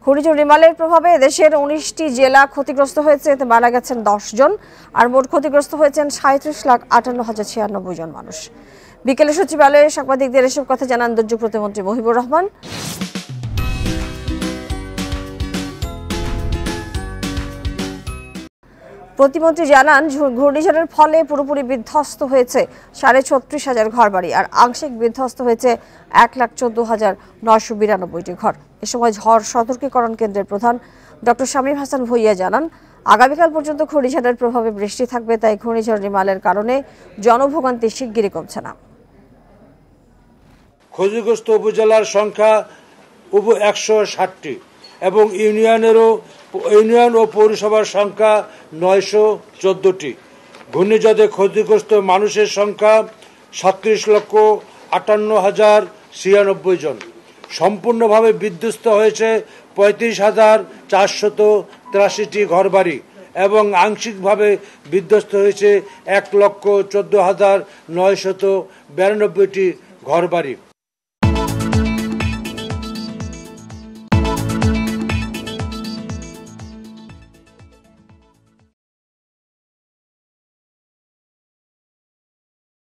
ঘূর্ণিঝড় রিমালের প্রভাবে দেশের 19টি জেলা ক্ষতিগ্রস্ত হয়েছে, এতে মারা গেছেন 10 জন আর মোট ক্ষতিগ্রস্ত হয়েছেন 37,58,096 জন মানুষ। বিকেলে সচিবালয়ে সাংবাদিকদের এসব কথা জানান দুর্যোগ প্রতিমন্ত্রী মহিবুর রহমান। প্রতিমন্ত্রী জানান, ঘূর্ণিঝড়ের ফলে পুরোপুরি বিধ্বস্ত হয়েছে 36,500 ঘরবাড়ি আর আংশিক বিধ্বস্ত হয়েছে 1,14,992টি ঘর। এ সময় ঝড় সতর্কীকরণ কেন্দ্রের প্রধান ডক্টর শামীম হাসান ভূঁইয়া জানান, আগামীকাল পর্যন্ত ঘূর্ণিঝড়ের প্রভাবে বৃষ্টি থাকবে, তাই ঘূর্ণিঝড় রিমালের কারণে জনভোগান্তি শিগগিরই কমছে না। ক্ষতিগ্রস্ত উপজেলার সংখ্যা 160টি এবং ইউনিয়ন ও পৌরসভার সংখ্যা 914টি। ঘূর্ণিঝড়ে ক্ষতিগ্রস্ত মানুষের সংখ্যা 37,58,096 জন। সম্পূর্ণভাবে বিধ্বস্ত হয়েছে 35,483টি ঘরবাড়ি এবং আংশিকভাবে বিধ্বস্ত হয়েছে 1,14,992টি ঘরবাড়ি।